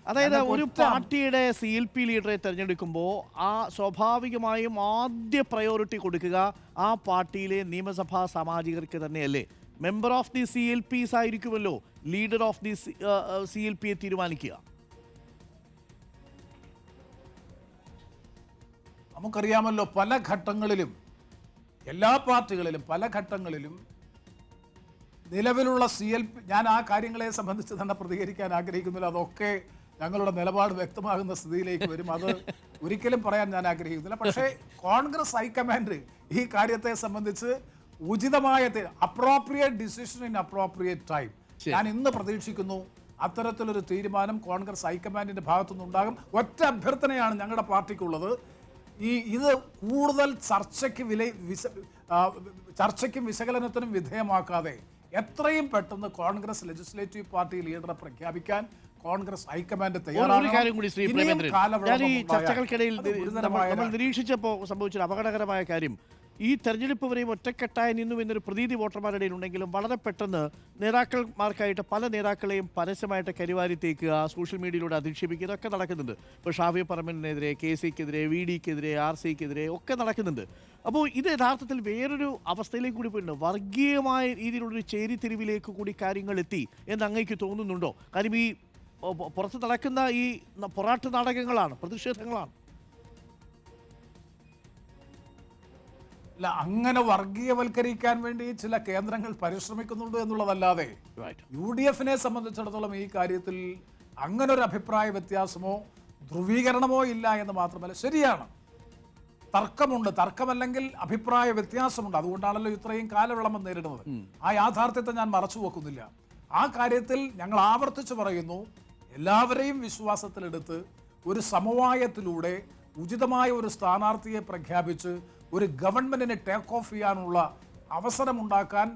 അതായത് ഒരു പാർട്ടിയുടെ CLP ലീഡറെ തിരഞ്ഞെടുക്കുമ്പോൾ സ്വാഭാവികമായും ആദ്യ പ്രയോറിറ്റി കൊടുക്കുക ആ പാർട്ടിയിലെ നിയമസഭാ സാമാജികർക്ക് തന്നെയല്ലേ? മെമ്പർ ഓഫ് ദി CLPs ആയിരിക്കുമല്ലോ ലീഡർ ഓഫ് ദി CLPയെ തീരുമാനിക്കുക. നമുക്കറിയാമല്ലോ പല ഘട്ടങ്ങളിലും എല്ലാ പാർട്ടികളിലും പല ഘട്ടങ്ങളിലും നിലവിലുള്ള CLP, ഞാൻ ആ കാര്യങ്ങളെ സംബന്ധിച്ച് തന്നെ പ്രതികരിക്കാൻ ആഗ്രഹിക്കുന്നില്ല. അതൊക്കെ ഞങ്ങളുടെ നിലപാട് വ്യക്തമാകുന്ന സ്ഥിതിയിലേക്ക് വരും. അത് ഒരിക്കലും പറയാൻ ഞാൻ ആഗ്രഹിക്കുന്നില്ല. പക്ഷേ കോൺഗ്രസ് ഹൈക്കമാൻഡ് ഈ കാര്യത്തെ സംബന്ധിച്ച് ഉചിതമായ appropriate decision in appropriate time ഞാൻ ഇന്ന് പ്രതീക്ഷിക്കുന്നു. അത്തരത്തിലൊരു തീരുമാനം കോൺഗ്രസ് ഹൈക്കമാൻഡിന്റെ ഭാഗത്തുനിന്നുണ്ടാകും. ഒറ്റ അഭ്യർത്ഥനയാണ് ഞങ്ങളുടെ പാർട്ടിക്കുള്ളത്. ഇത് കൂടുതൽ ചർച്ചയ്ക്കും വിശകലനത്തിനും വിധേയമാക്കാതെ എത്രയും പെട്ടെന്ന് കോൺഗ്രസ് ലെജിസ്ലേറ്റീവ് പാർട്ടി ലീഡറെ പ്രഖ്യാപിക്കാൻ കോൺഗ്രസ് ഹൈക്കമാൻഡ് തയ്യാറാണ്. ചർച്ചകൾക്കിടയിൽ നമ്മൾ നിരീക്ഷിച്ചപ്പോൾ സംഭവിച്ചൊരു അപകടകരമായ കാര്യം, ഈ തെരഞ്ഞെടുപ്പ് വരെയും ഒറ്റക്കെട്ടായി നിന്നു എന്നൊരു പ്രതീതി വോട്ടർമാരുടെ ഇടയിൽ ഉണ്ടെങ്കിലും വളരെ പെട്ടെന്ന് നേതാക്കന്മാർക്കായിട്ട് പല നേതാക്കളെയും പരസ്യമായിട്ട് കരിവാരി തേക്കുക, സോഷ്യൽ മീഡിയയിലൂടെ അധിക്ഷേപിക്കുക, ഇതൊക്കെ നടക്കുന്നുണ്ട്. ഇപ്പോൾ ഷാഫി പറമ്പലിനെതിരെ, KCക്കെതിരെ, VDക്കെതിരെ, RCക്കെതിരെ ഒക്കെ നടക്കുന്നുണ്ട്. അപ്പോൾ ഇത് യഥാർത്ഥത്തിൽ വേറൊരു അവസ്ഥയിലേക്ക് കൂടി പോയിട്ടുണ്ട്. വർഗീയമായ രീതിയിലുള്ളൊരു ചേരിതിരിവിലേക്ക് കൂടി കാര്യങ്ങൾ എത്തി എന്ന് അങ്ങേക്ക് തോന്നുന്നുണ്ടോ? കാര്യം ഈ പുറത്ത് നടക്കുന്ന ഈ പൊറാട്ട് നാടകങ്ങളാണ്, പ്രതിഷേധങ്ങളാണ്. അല്ല, അങ്ങനെ വർഗീയവൽക്കരിക്കാൻ വേണ്ടി ചില കേന്ദ്രങ്ങൾ പരിശ്രമിക്കുന്നുണ്ട് എന്നുള്ളതല്ലാതെ UDFനെ സംബന്ധിച്ചിടത്തോളം ഈ കാര്യത്തിൽ അങ്ങനൊരു അഭിപ്രായ വ്യത്യാസമോ ധ്രുവീകരണമോ ഇല്ല എന്ന് മാത്രമല്ല, ശരിയാണ്, തർക്കമുണ്ട്. തർക്കമല്ലെങ്കിൽ അഭിപ്രായ വ്യത്യാസമുണ്ട്. അതുകൊണ്ടാണല്ലോ ഇത്രയും കാലവിളംബം നേരിടുന്നത്. ആ യാഥാർത്ഥ്യത്തെ ഞാൻ മറച്ചു വെക്കുന്നില്ല. ആ കാര്യത്തിൽ ഞങ്ങൾ ആവർത്തിച്ച് പറയുന്നു, എല്ലാവരെയും വിശ്വാസത്തിലെടുത്ത് ഒരു സമവായത്തിലൂടെ ഉചിതമായ ഒരു സ്ഥാനാർത്ഥിയെ പ്രഖ്യാപിച്ച് ഒരു ഗവൺമെന്റിനെ ടേക്ക് ഓഫ് ചെയ്യാനുള്ള അവസരമുണ്ടാക്കാൻ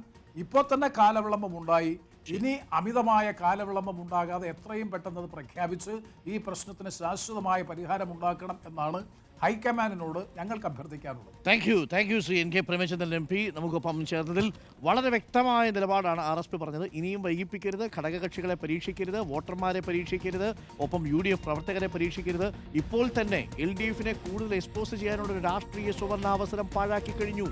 ഇപ്പോൾ തന്നെ കാലവിളംബമുണ്ടായി. ഇനി അമിതമായ കാലവിളംബം ഉണ്ടാകാതെ എത്രയും പെട്ടെന്ന് അത് പ്രഖ്യാപിച്ച് ഈ പ്രശ്നത്തിന് ശാശ്വതമായ പരിഹാരം ഉണ്ടാക്കണം എന്നാണ് ഹൈക്കമാൻഡിനോട് ഞങ്ങൾക്ക് അഭ്യർത്ഥിക്കാനുള്ളത്. Thank you Shri NK Premachandran MP നമുക്കൊപ്പം ചേർന്നതിൽ. വളരെ വ്യക്തമായ നിലപാടാണ് RSP പറഞ്ഞത്. ഇനിയും വൈകിപ്പിക്കരുത്, ഘടകകക്ഷികളെ പരീക്ഷിക്കരുത്, വോട്ടർമാരെ പരീക്ഷിക്കരുത്, ഒപ്പം UDF പ്രവർത്തകരെ പരീക്ഷിക്കരുത്. ഇപ്പോൾ തന്നെ LDFനെ കൂടുതൽ എക്സ്പോസ് ചെയ്യാനുള്ള ഒരു രാഷ്ട്രീയ സുവർണാവസരം പാഴാക്കി കഴിഞ്ഞു.